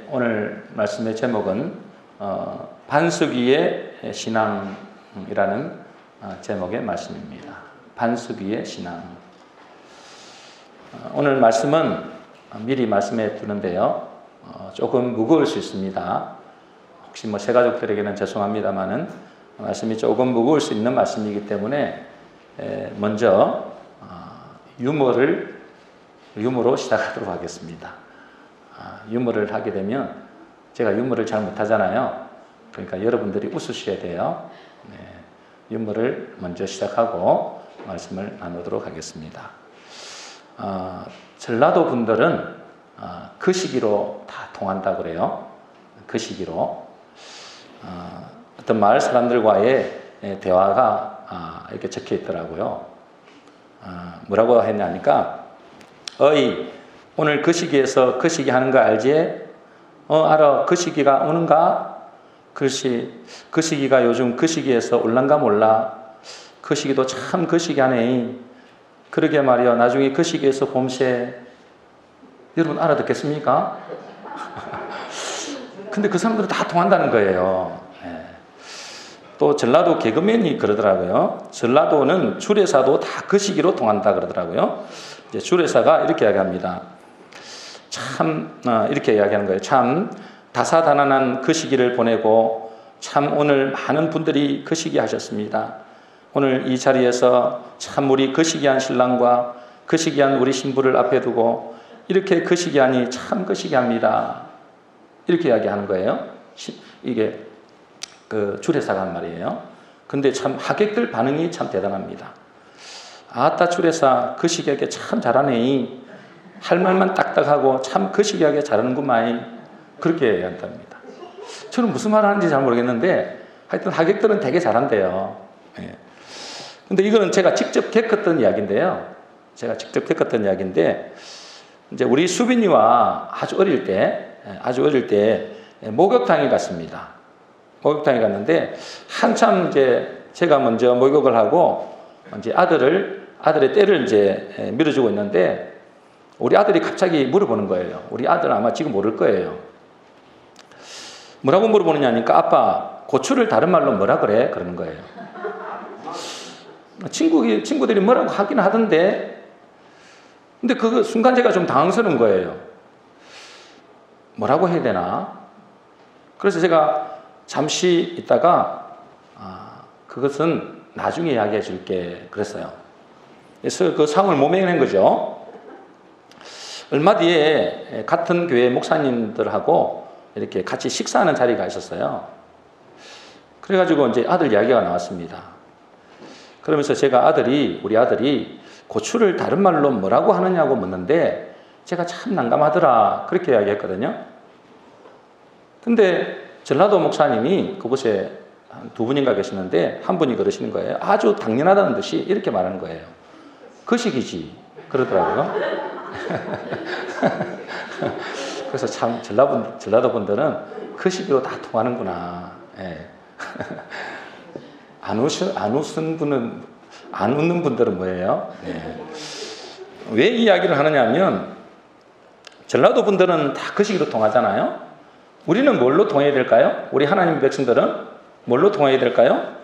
오늘 말씀의 제목은 반석 위의 신앙이라는 제목의 말씀입니다. 반석 위의 신앙. 오늘 말씀은 미리 말씀해 두는데요. 조금 무거울 수 있습니다. 혹시 새 가족들에게는 죄송합니다만은 말씀이 조금 무거울 수 있는 말씀이기 때문에 먼저 유머로 시작하도록 하겠습니다. 유머를 하게 되면 제가 유머를 잘 못하잖아요. 그러니까 여러분들이 웃으셔야 돼요. 유머를 먼저 시작하고 말씀을 나누도록 하겠습니다. 전라도 분들은 그 시기로 다 통한다고 그래요. 그 시기로 어떤 마을 사람들과의 대화가 이렇게 적혀 있더라고요. 뭐라고 했냐니까 어이 오늘 그 시기에서 그 시기 하는 거 알지? 알아. 그 시기가 오는가? 글씨, 그 시기가 요즘 그 시기에서 올란가 몰라. 그 시기도 참 그 시기 하네. 그러게 말이야. 나중에 그 시기에서 봄새. 여러분 알아듣겠습니까? 근데 그 사람들은 다 통한다는 거예요. 또 전라도 개그맨이 그러더라고요. 전라도는 주례사도 다 그 시기로 통한다 그러더라고요. 이제 주례사가 이렇게 이야기합니다. 이렇게 이야기하는 거예요. 참 다사다난한 그 시기를 보내고 참 오늘 많은 분들이 그 시기 하셨습니다. 오늘 이 자리에서 참 우리 그 시기한 신랑과 그 시기한 우리 신부를 앞에 두고 이렇게 그 시기하니 참 그 시기합니다. 이렇게 이야기하는 거예요. 이게 그 주례사가 한 말이에요. 근데 참 하객들 반응이 참 대단합니다. 아따 주례사 그 시기하게 참 잘하네. 할 말만 딱딱하고 참 그 시기하게 잘하는구만. 그렇게 얘기한답니다. 저는 무슨 말 하는지 잘 모르겠는데 하여튼 하객들은 되게 잘한대요. 근데 이거는 제가 직접 겪었던 이야기인데요. 이제 우리 수빈이와 아주 어릴 때 목욕탕에 갔습니다. 목욕탕에 갔는데 한참 이제 제가 먼저 목욕을 하고 이제 아들의 떼를 이제 밀어주고 있는데 우리 아들이 갑자기 물어보는 거예요. 우리 아들은 아마 지금 모를 거예요. 뭐라고 물어보느냐니까 아빠 고추를 다른 말로 뭐라 그래? 그러는 거예요. 친구들이 뭐라고 하긴 하던데 근데 그 순간 제가 좀 당황스러운 거예요. 뭐라고 해야 되나? 그래서 제가 잠시 있다가 그것은 나중에 이야기해 줄게 그랬어요. 그래서 그 상황을 모면한 거죠. 얼마 뒤에 같은 교회 목사님들하고 이렇게 같이 식사하는 자리가 있었어요. 그래가지고 이제 아들 이야기가 나왔습니다. 그러면서 우리 아들이 고추를 다른 말로 뭐라고 하느냐고 묻는데 제가 참 난감하더라. 그렇게 이야기했거든요. 근데 전라도 목사님이 그곳에 한 두 분인가 계시는데 한 분이 그러시는 거예요. 아주 당연하다는 듯이 이렇게 말하는 거예요. 그 시기지. 그러더라고요. 그래서 참 전라도 분들은 그 시기로 다 통하는구나. 안 웃는 분들은 뭐예요? 왜 이 이야기를 하느냐 하면 전라도 분들은 다 그 시기로 통하잖아요. 우리는 뭘로 통해야 될까요? 우리 하나님의 백성들은 뭘로 통해야 될까요?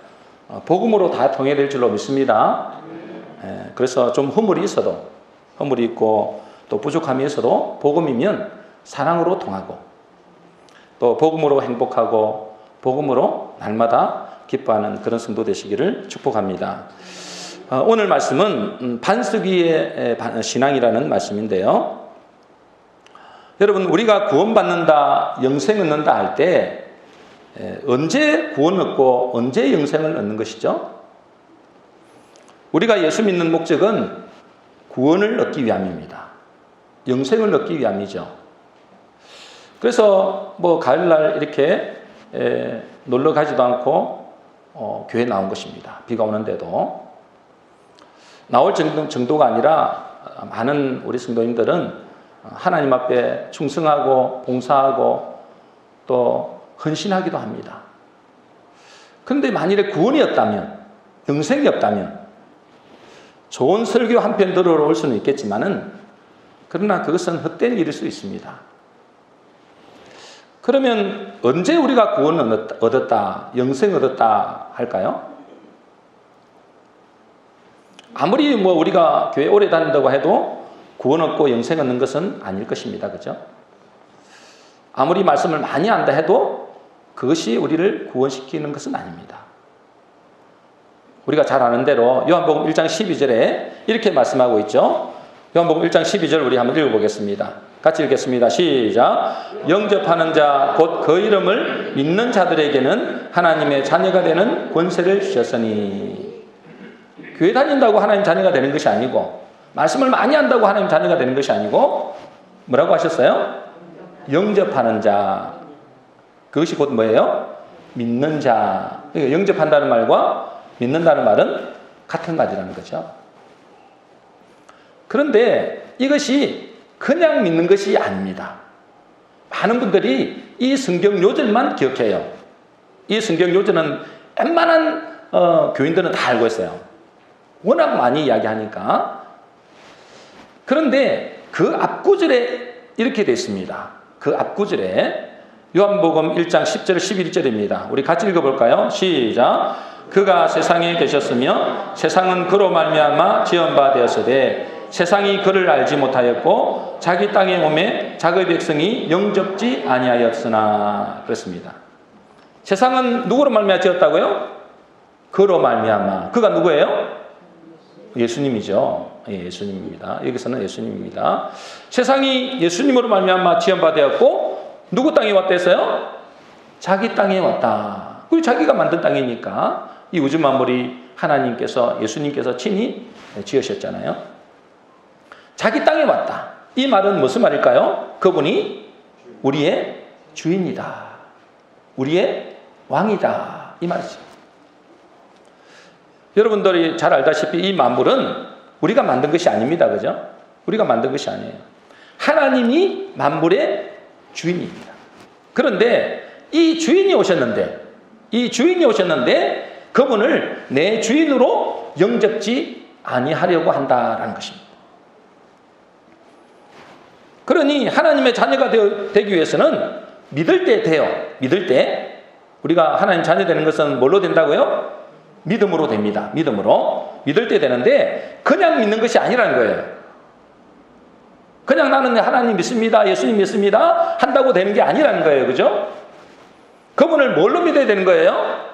복음으로 다 통해야 될 줄로 믿습니다. 그래서 좀 허물이 있고 또 부족함이 있어도 복음이면 사랑으로 통하고 또 복음으로 행복하고 복음으로 날마다 기뻐하는 그런 성도 되시기를 축복합니다. 오늘 말씀은 반석 위의 신앙이라는 말씀인데요. 여러분 우리가 구원받는다, 영생 얻는다 할 때 언제 구원 얻고 언제 영생을 얻는 것이죠? 우리가 예수 믿는 목적은 구원을 얻기 위함입니다. 영생을 얻기 위함이죠. 그래서 가을날 이렇게 놀러 가지도 않고 교회 나온 것입니다. 비가 오는데도 나올 정도가 아니라 많은 우리 성도님들은 하나님 앞에 충성하고 봉사하고 또 헌신하기도 합니다. 그런데 만일에 구원이 없다면, 영생이 없다면 좋은 설교 한 편 들으러 올 수는 있겠지만은 그러나 그것은 헛된 일일 수 있습니다. 그러면 언제 우리가 구원을 얻었다, 영생 얻었다 할까요? 아무리 우리가 교회 오래 다닌다고 해도 구원 얻고 영생 얻는 것은 아닐 것입니다. 그죠? 아무리 말씀을 많이 한다 해도 그것이 우리를 구원시키는 것은 아닙니다. 우리가 잘 아는 대로 요한복음 1장 12절에 이렇게 말씀하고 있죠. 요한복음 1장 12절 우리 한번 읽어보겠습니다. 같이 읽겠습니다. 시작. 영접하는 자 곧 그 이름을 믿는 자들에게는 하나님의 자녀가 되는 권세를 주셨으니. 교회 다닌다고 하나님 자녀가 되는 것이 아니고, 말씀을 많이 한다고 하나님 자녀가 되는 것이 아니고, 뭐라고 하셨어요? 영접하는 자. 그것이 곧 뭐예요? 믿는 자. 그러니까 영접한다는 말과 믿는다는 말은 같은 말이라는 거죠. 그런데 이것이 그냥 믿는 것이 아닙니다. 많은 분들이 이 성경 요절만 기억해요. 이 성경 요절은 웬만한 교인들은 다 알고 있어요. 워낙 많이 이야기하니까. 그런데 그 앞구절에 이렇게 되어 있습니다. 그 앞구절에 요한복음 1장 10절 11절입니다. 우리 같이 읽어볼까요? 시작. 그가 세상에 계셨으며 세상은 그로 말미암아 지은 바 되었으되 세상이 그를 알지 못하였고 자기 땅에 오매 자기 백성이 영접지 아니하였으나. 그렇습니다. 세상은 누구로 말미암아 지었다고요? 그로 말미암아. 그가 누구예요? 예수님이죠. 예수님입니다. 여기서는 예수님입니다. 세상이 예수님으로 말미암아 지은 바 되었고 누구 땅에 왔댔어요? 자기 땅에 왔다. 그리고 자기가 만든 땅이니까 이 우주 만물이 하나님께서, 예수님께서 친히 지으셨잖아요. 자기 땅에 왔다. 이 말은 무슨 말일까요? 그분이 우리의 주인이다. 우리의 왕이다. 이 말이죠. 여러분들이 잘 알다시피 이 만물은 우리가 만든 것이 아닙니다. 그죠? 우리가 만든 것이 아니에요. 하나님이 만물의 주인입니다. 그런데 이 주인이 오셨는데 그분을 내 주인으로 영접지 아니하려고 한다라는 것입니다. 그러니 하나님의 자녀가 되기 위해서는 믿을 때 우리가 하나님 자녀 되는 것은 뭘로 된다고요? 믿음으로 됩니다. 믿음으로. 믿을 때 되는데 그냥 믿는 것이 아니라는 거예요. 그냥 나는 하나님 믿습니다, 예수님 믿습니다 한다고 되는 게 아니라는 거예요. 그죠? 그분을 뭘로 믿어야 되는 거예요?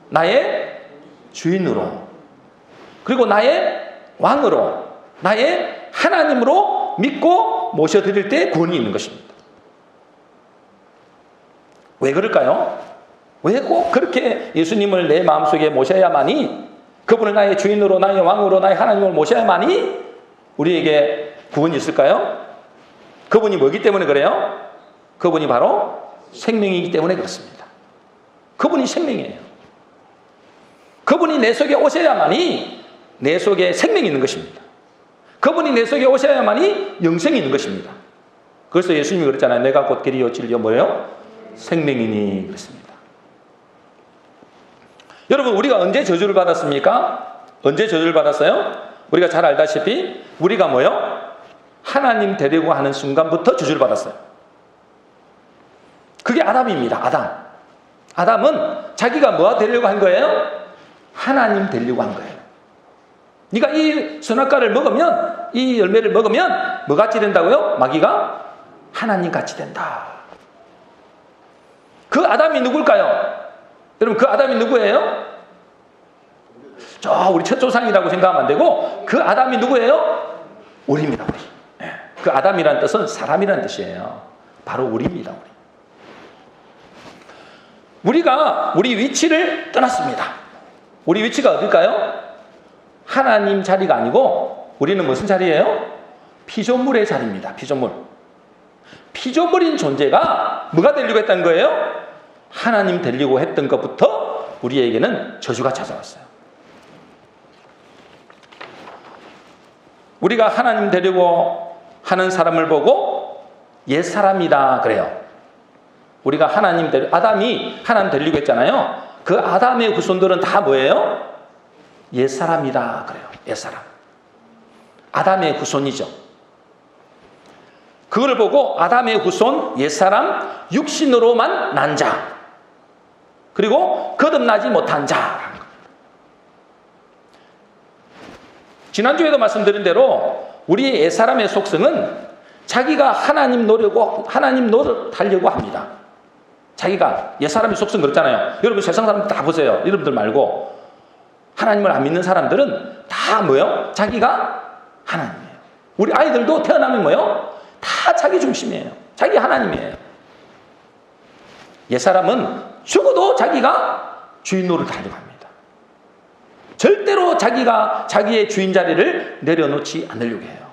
나의 주인으로, 그리고 나의 왕으로, 나의 하나님으로 믿고 모셔드릴 때 구원이 있는 것입니다. 왜 그럴까요? 왜 꼭 그렇게 예수님을 내 마음속에 모셔야만이, 그분을 나의 주인으로, 나의 왕으로, 나의 하나님을 모셔야만이 우리에게 구원이 있을까요? 그분이 뭐기 때문에 그래요? 그분이 바로 생명이기 때문에 그렇습니다. 그분이 생명이에요. 그분이 내 속에 오셔야만이 내 속에 생명이 있는 것입니다. 그분이 내 속에 오셔야만이 영생이 있는 것입니다. 그래서 예수님이 그랬잖아요. 내가 곧 길이요 진리요 뭐예요? 생명이니. 그랬습니다. 여러분, 우리가 언제 저주를 받았습니까? 언제 저주를 받았어요? 우리가 잘 알다시피 우리가 뭐요? 하나님 되려고 하는 순간부터 저주를 받았어요. 그게 아담입니다. 아담은 자기가 뭐가 되려고 한 거예요? 하나님 되려고 한 거예요. 그러니까 이 선악과를 먹으면, 이 열매를 먹으면 뭐 같이 된다고요? 마귀가 하나님 같이 된다. 그 아담이 누굴까요? 여러분, 그 아담이 누구예요? 우리 첫 조상이라고 생각하면 안 되고, 그 아담이 누구예요? 우리입니다. 우리. 그 아담이라는 뜻은 사람이라는 뜻이에요. 바로 우리입니다. 우리가 우리 위치를 떠났습니다. 우리 위치가 어딜까요? 하나님 자리가 아니고 우리는 무슨 자리예요? 피조물의 자리입니다. 피조물인 존재가 뭐가 되려고 했던 거예요? 하나님 되려고 했던 것부터 우리에게는 저주가 찾아왔어요. 우리가 하나님 되려고 하는 사람을 보고 옛사람이다 그래요. 우리가 아담이 하나님 되려고 했잖아요. 그 아담의 후손들은 다 뭐예요? 옛사람이다 그래요. 옛사람. 아담의 후손이죠. 그걸 보고 아담의 후손 옛사람 육신으로만 난 자, 그리고 거듭나지 못한 자. 지난주에도 말씀드린 대로 우리의 옛사람의 속성은 자기가 하나님 노릇하려고 합니다. 자기가 옛사람의 속성 그렇잖아요. 여러분 세상 사람들 다 보세요. 여러분들 말고 하나님을 안 믿는 사람들은 다 뭐요? 자기가 하나님이에요. 우리 아이들도 태어나면 뭐요? 다 자기 중심이에요. 자기 하나님이에요. 옛사람은 죽어도 자기가 주인 노릇하려고 합니다. 절대로 자기가 자기의 주인 자리를 내려놓지 않으려고 해요.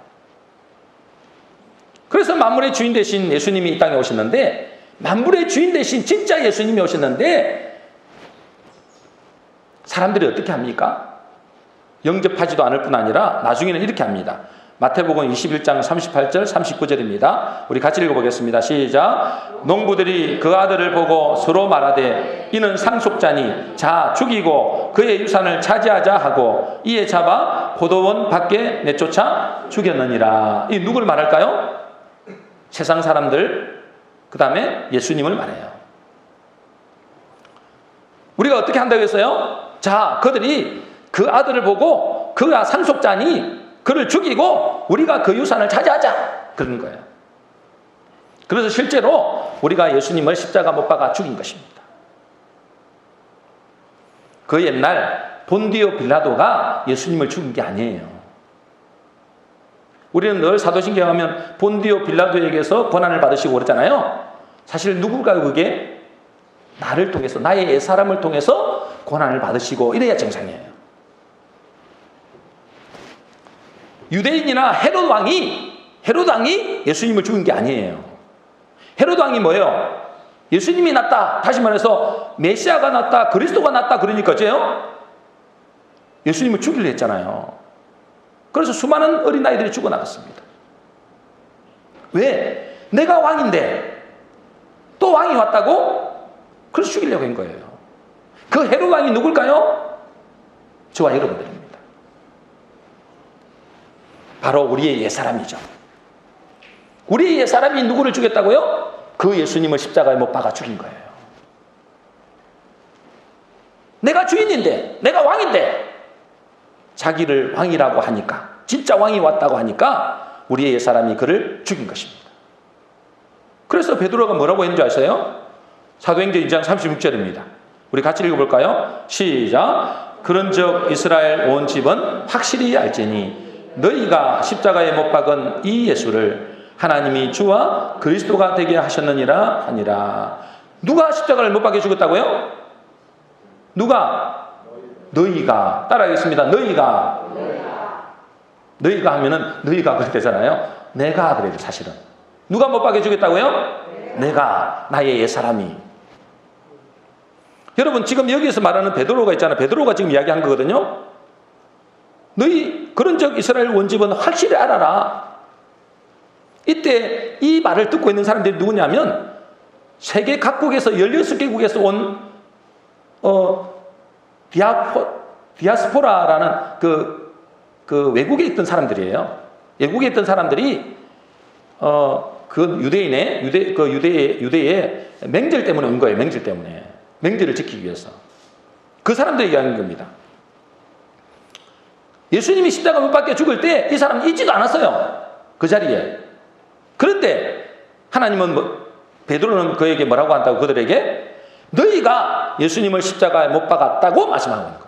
그래서 만물의 주인 되신 예수님이 이 땅에 오셨는데, 만물의 주인 되신 진짜 예수님이 오셨는데 사람들이 어떻게 합니까? 영접하지도 않을 뿐 아니라 나중에는 이렇게 합니다. 마태복음 21장 38절 39절입니다. 우리 같이 읽어보겠습니다. 시작. 농부들이 그 아들을 보고 서로 말하되 이는 상속자니 자 죽이고 그의 유산을 차지하자 하고 이에 잡아 포도원 밖에 내쫓아 죽였느니라. 이 누구를 말할까요? 세상 사람들, 그 다음에 예수님을 말해요. 우리가 어떻게 한다고 했어요? 자, 그들이 그 아들을 보고 그가 상속자니 그를 죽이고 우리가 그 유산을 차지하자, 그런 거예요. 그래서 실제로 우리가 예수님을 십자가 못 박아 죽인 것입니다. 그 옛날 본디오 빌라도가 예수님을 죽인 게 아니에요. 우리는 늘 사도신경 하면 본디오 빌라도에게서 권한을 받으시고 그랬잖아요. 사실 누구가 그게 나를 통해서, 나의 옛사람을 통해서 권한을 받으시고 이래야 정상이에요. 유대인이나 헤롯 왕이 예수님을 죽인 게 아니에요. 헤롯 왕이 뭐예요? 예수님이 났다, 다시 말해서 메시아가 났다, 그리스도가 났다 그러니까 어째요? 예수님을 죽이려 했잖아요. 그래서 수많은 어린아이들이 죽어나갔습니다. 왜? 내가 왕인데 또 왕이 왔다고? 그래서 죽이려고 한 거예요. 그 헤롯 왕이 누굴까요? 저와 여러분들입니다. 바로 우리의 옛사람이죠. 우리의 옛사람이 누구를 죽였다고요? 그 예수님을 십자가에 못 박아 죽인 거예요. 내가 주인인데, 내가 왕인데 자기를 왕이라고 하니까, 진짜 왕이 왔다고 하니까 우리의 옛사람이 그를 죽인 것입니다. 그래서 베드로가 뭐라고 했는지 아세요? 사도행전 2장 36절입니다. 우리 같이 읽어볼까요? 시작. 그런즉 이스라엘 온 집은 확실히 알지니 너희가 십자가에 못 박은 이 예수를 하나님이 주와 그리스도가 되게 하셨느니라 하니라. 누가 십자가를 못 박여 죽었다고요? 누가? 너희가. 따라하겠습니다. 너희가 하면은 너희가 그렇게 되잖아요. 내가 그래요, 사실은. 누가 못 박여 주겠다고요? 내가, 나의 옛사람이. 여러분, 지금 여기에서 말하는 베드로가 있잖아요. 베드로가 지금 이야기한 거거든요. 너희 그런즉 이스라엘 원집은 확실히 알아라. 이때 이 말을 듣고 있는 사람들이 누구냐면 세계 각국에서 16개국에서 온 디아스포라라는 그 외국에 있던 사람들이에요. 외국에 있던 사람들이 그 유대의 맹절 때문에 온 거예요. 맹절 때문에. 맹절을 지키기 위해서. 그 사람들이 얘기하는 겁니다. 예수님이 십자가 못 박혀 죽을 때 이 사람은 있지도 않았어요. 그 자리에. 그런데 하나님은 베드로는 그에게 뭐라고 한다고? 그들에게 너희가 예수님을 십자가에 못 박았다고 말씀하는 거예요.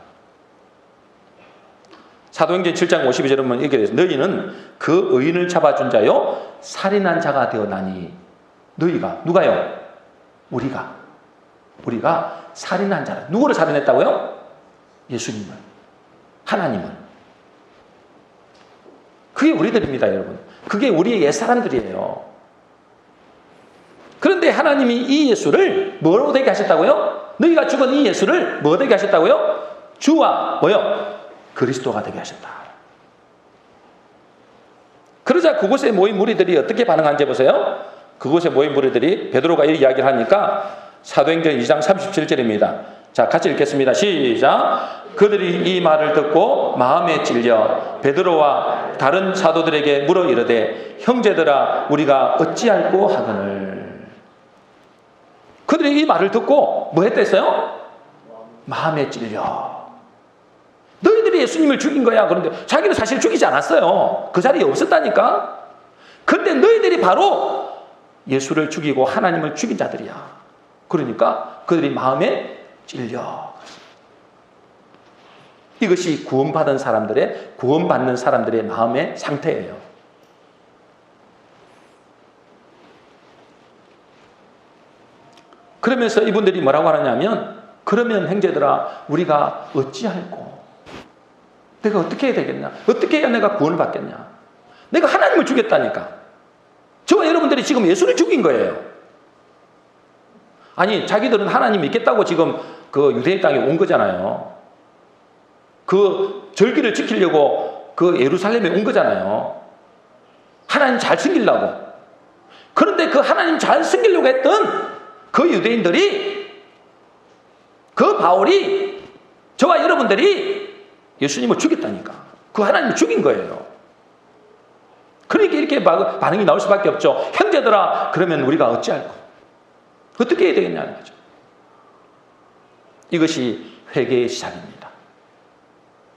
사도행전 7장 52절에 보면 이렇게 돼서 너희는 그 의인을 잡아준 자요 살인한 자가 되어나니. 너희가, 누가요? 우리가 살인한 자라. 누구를 살인했다고요? 예수님을, 하나님을. 그게 우리들입니다, 여러분. 그게 우리의 옛사람들이에요. 그런데 하나님이 이 예수를 뭐로 되게 하셨다고요? 너희가 죽은 이 예수를 뭐 되게 하셨다고요? 주와 뭐요? 그리스도가 되게 하셨다. 그러자 그곳에 모인 무리들이 어떻게 반응한지 보세요. 그곳에 모인 무리들이 베드로가 이 이야기를 하니까 사도행전 2장 37절입니다. 자, 같이 읽겠습니다. 시작. 그들이 이 말을 듣고 마음에 찔려 베드로와 다른 사도들에게 물어 이르되 형제들아 우리가 어찌할꼬 하거늘. 그들이 이 말을 듣고 뭐 했댔어요? 마음에 찔려. 너희들이 예수님을 죽인 거야. 그런데 자기는 사실 죽이지 않았어요. 그 자리에 없었다니까. 근데 너희들이 바로 예수를 죽이고 하나님을 죽인 자들이야. 그러니까 그들이 마음에 찔려. 이것이 구원받은 사람들의, 구원받는 사람들의 마음의 상태예요. 그러면서 이분들이 뭐라고 하느냐면 그러면 형제들아 우리가 어찌할꼬. 내가 어떻게 해야 되겠냐? 어떻게 해야 내가 구원을 받겠냐? 내가 하나님을 죽였다니까. 저와 여러분들이 지금 예수를 죽인 거예요. 아니 자기들은 하나님 믿겠다고 지금 그 유대인 땅에 온 거잖아요. 그 절기를 지키려고 그 예루살렘에 온 거잖아요. 하나님 잘 섬기려고. 그런데 그 하나님 잘 섬기려고 했던 그 유대인들이, 그 바울이, 저와 여러분들이 예수님을 죽였다니까. 그 하나님을 죽인 거예요. 그러니까 이렇게 반응이 나올 수밖에 없죠. 형제들아 그러면 우리가 어찌할꼬. 어떻게 해야 되겠냐는 거죠. 이것이 회개의 시작입니다.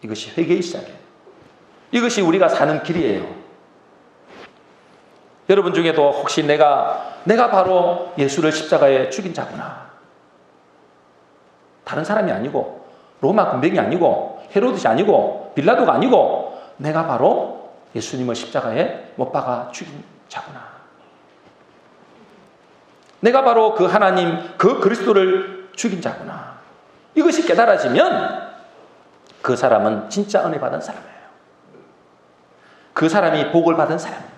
이것이 회개의 시작이에요. 이것이 우리가 사는 길이에요. 여러분 중에도 혹시 내가 바로 예수를 십자가에 죽인 자구나. 다른 사람이 아니고 로마 군병이 아니고 헤로드시 아니고 빌라도가 아니고 내가 바로 예수님을 십자가에 못 박아 죽인 자구나. 내가 바로 그 하나님, 그 그리스도를 죽인 자구나. 이것이 깨달아지면 그 사람은 진짜 은혜 받은 사람이에요. 그 사람이 복을 받은 사람입니다.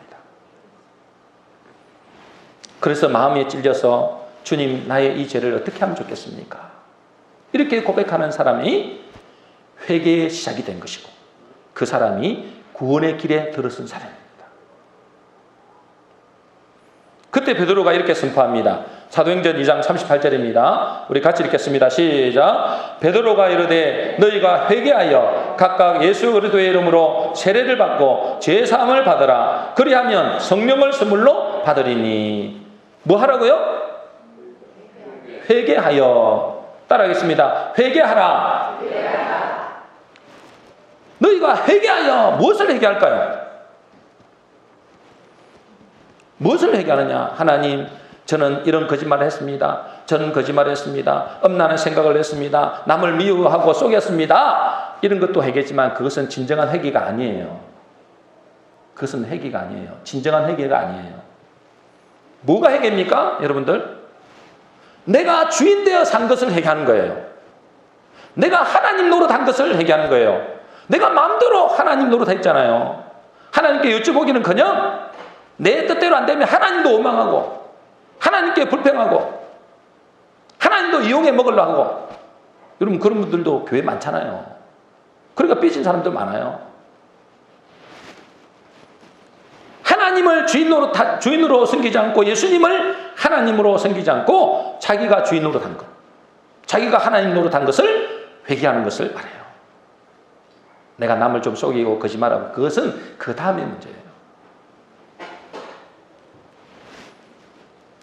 그래서 마음에 찔려서 주님 나의 이 죄를 어떻게 하면 좋겠습니까? 이렇게 고백하는 사람이 회개의 시작이 된 것이고 그 사람이 구원의 길에 들어선 사람입니다. 그때 베드로가 이렇게 선포합니다. 사도행전 2장 38절입니다. 우리 같이 읽겠습니다. 시작. 베드로가 이르되 너희가 회개하여 각각 예수 그리스도의 이름으로 세례를 받고 제사함을 받으라. 그리하면 성령을 선물로 받으리니. 뭐 하라고요? 회개하여. 따라하겠습니다. 회개하라. 너희가 회개하여 무엇을 회개할까요? 무엇을 회개하느냐? 하나님, 저는 이런 거짓말을 했습니다. 저는 거짓말을 했습니다. 엄나는 생각을 했습니다. 남을 미워하고 속였습니다. 이런 것도 회개지만 그것은 진정한 회개가 아니에요. 그것은 회개가 아니에요. 진정한 회개가 아니에요. 뭐가 회개입니까? 여러분들? 내가 주인 되어 산 것을 회개하는 거예요. 내가 하나님 노릇한 것을 회개하는 거예요. 내가 마음대로 하나님 노릇했잖아요. 하나님께 여쭤보기는커녕 내 뜻대로 안 되면 하나님도 원망하고 하나님께 불평하고 하나님도 이용해 먹으려고 하고. 여러분 그런 분들도 교회 많잖아요. 그러니까 삐진 사람들 많아요. 하나님을 주인으로 섬기지 않고 예수님을 하나님으로 섬기지 않고 자기가 주인 노릇한 것, 자기가 하나님 노릇한 것을 회개하는 것을 말해요. 내가 남을 좀 속이고 거짓말하고 그것은 그 다음의 문제예요.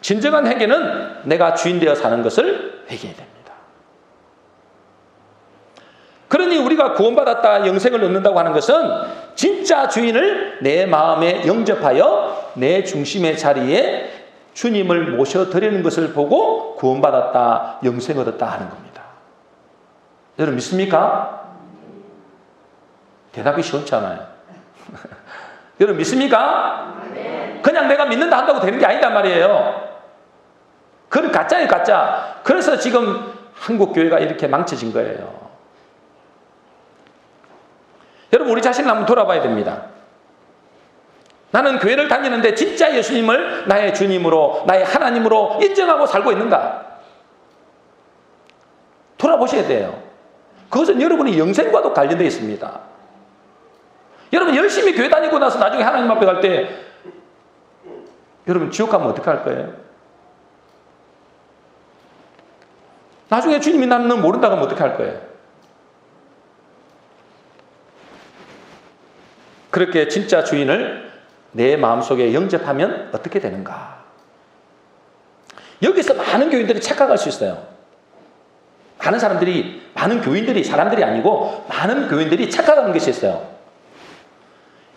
진정한 회개는 내가 주인 되어 사는 것을 회개해야 됩니다. 그러니 우리가 구원받았다 영생을 얻는다고 하는 것은 진짜 주인을 내 마음에 영접하여 내 중심의 자리에 주님을 모셔드리는 것을 보고 구원받았다 영생 얻었다 하는 겁니다. 여러분 믿습니까? 대답이 시원찮아요. 여러분 믿습니까? 그냥 내가 믿는다 한다고 되는 게 아니단 말이에요. 그건 가짜예요, 가짜. 그래서 지금 한국 교회가 이렇게 망쳐진 거예요. 여러분 우리 자신을 한번 돌아봐야 됩니다. 나는 교회를 다니는데 진짜 예수님을 나의 주님으로, 나의 하나님으로 인정하고 살고 있는가? 돌아보셔야 돼요. 그것은 여러분의 영생과도 관련되어 있습니다. 여러분 열심히 교회 다니고 나서 나중에 하나님 앞에 갈 때 여러분 지옥 가면 어떻게 할 거예요? 나중에 주님이 나는 너 모른다고 하면 어떻게 할 거예요? 그렇게 진짜 주인을 내 마음속에 영접하면 어떻게 되는가? 여기서 많은 교인들이 착각할 수 있어요. 많은 교인들이, 사람들이 아니고 많은 교인들이 착각하는 것이 있어요.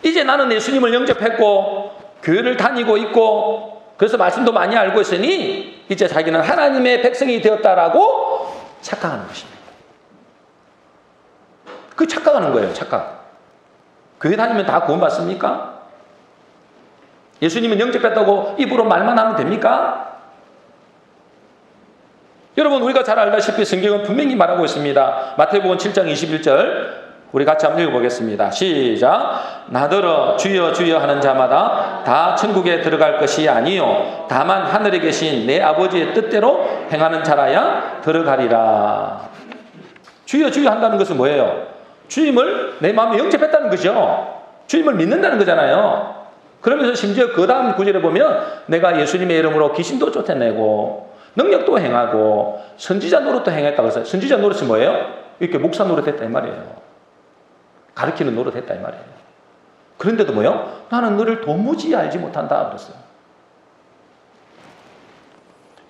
이제 나는 예수님을 영접했고 교회를 다니고 있고 그래서 말씀도 많이 알고 있으니 이제 자기는 하나님의 백성이 되었다라고 착각하는 것입니다. 그 착각하는 거예요. 착각. 교회 다니면 다 구원받습니까? 예수님은 영접했다고 입으로 말만 하면 됩니까? 여러분, 우리가 잘 알다시피 성경은 분명히 말하고 있습니다. 마태복음 7장 21절 우리 같이 한번 읽어보겠습니다. 시작. 나더러 주여 주여 하는 자마다 다 천국에 들어갈 것이 아니요 다만 하늘에 계신 내 아버지의 뜻대로 행하는 자라야 들어가리라. 주여 주여 한다는 것은 뭐예요? 주님을 내 마음에 영접했다는 거죠. 주님을 믿는다는 거잖아요. 그러면서 심지어 그 다음 구절에 보면 내가 예수님의 이름으로 귀신도 쫓아내고 능력도 행하고 선지자 노릇도 행했다고 해서 선지자 노릇이 뭐예요? 이렇게 목사 노릇 했다 이 말이에요. 가르치는 노릇 했다 이 말이에요. 그런데도 뭐요? 나는 너를 도무지 알지 못한다 그랬어요.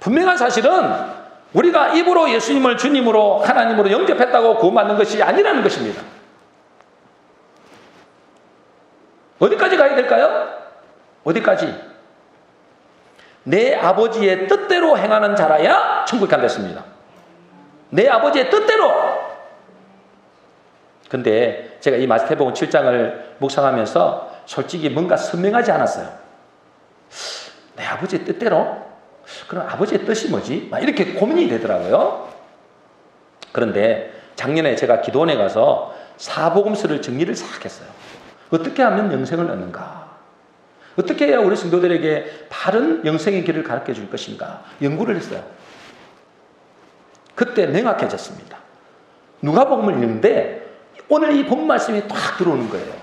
분명한 사실은 우리가 입으로 예수님을 주님으로 하나님으로 영접했다고 구원받는 것이 아니라는 것입니다. 어디까지 가야 될까요? 어디까지? 내 아버지의 뜻대로 행하는 자라야 천국에 간댔습니다. 내 아버지의 뜻대로. 근데 제가 이 마태복음 7장을 묵상하면서 솔직히 뭔가 선명하지 않았어요. 내 아버지의 뜻대로? 그럼 아버지의 뜻이 뭐지? 막 이렇게 고민이 되더라고요. 그런데 작년에 제가 기도원에 가서 사복음서를 정리를 싹 했어요. 어떻게 하면 영생을 얻는가? 어떻게 해야 우리 성도들에게 바른 영생의 길을 가르쳐 줄 것인가? 연구를 했어요. 그때 명확해졌습니다. 누가복음을 읽는데 오늘 이 본 말씀이 딱 들어오는 거예요.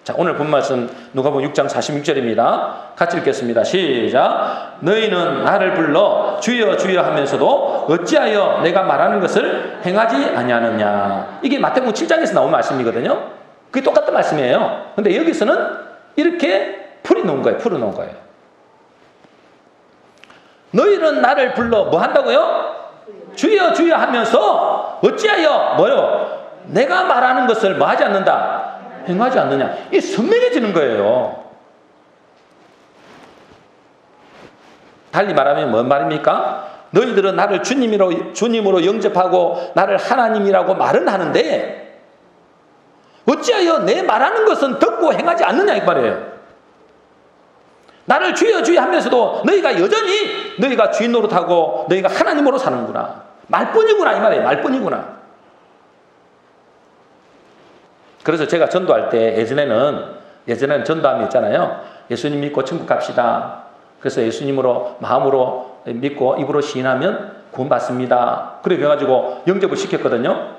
자, 오늘 본 말씀 누가복음 6장 46절입니다. 같이 읽겠습니다. 시작. 너희는 나를 불러 주여 주여 하면서도 어찌하여 내가 말하는 것을 행하지 아니하느냐. 이게 마태복음 7장에서 나온 말씀이거든요. 그게 똑같은 말씀이에요. 근데 여기서는 이렇게 풀어놓은 거예요. 너희는 나를 불러 뭐 한다고요? 주여 주여 하면서 어찌하여 뭐요? 내가 말하는 것을 뭐 하지 않는다? 행하지 않느냐. 이게 선명해지는 거예요. 달리 말하면 뭔 말입니까? 너희들은 나를 주님으로 영접하고 나를 하나님이라고 말은 하는데 어찌하여 내 말하는 것은 듣고 행하지 않느냐 이 말이에요. 나를 주여 주여 하면서도 너희가 여전히 너희가 주인 노릇하고 너희가 하나님으로 사는구나. 말뿐이구나 이 말이에요. 말뿐이구나. 그래서 제가 전도할 때 예전에는 전도함이 있잖아요. 예수님 믿고 천국 갑시다. 그래서 예수님으로 마음으로 믿고 입으로 시인하면 구원받습니다. 그래가지고 영접을 시켰거든요.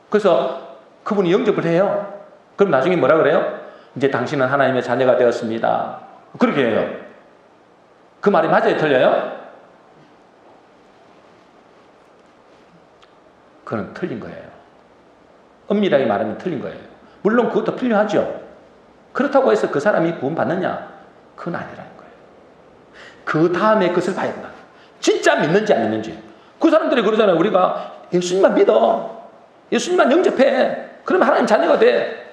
그래서 그분이 영접을 해요. 그럼 나중에 뭐라 그래요? 이제 당신은 하나님의 자녀가 되었습니다. 그렇게 해요. 그 말이 맞아요? 틀려요? 그건 틀린 거예요. 엄밀하게 말하면 틀린 거예요. 물론 그것도 필요하죠. 그렇다고 해서 그 사람이 구원받느냐? 그건 아니라는 거예요. 그 다음에 그것을 봐야 된다. 진짜 믿는지 안 믿는지. 그 사람들이 그러잖아요. 우리가 예수님만 믿어. 예수님만 영접해. 그러면 하나님 자녀가 돼.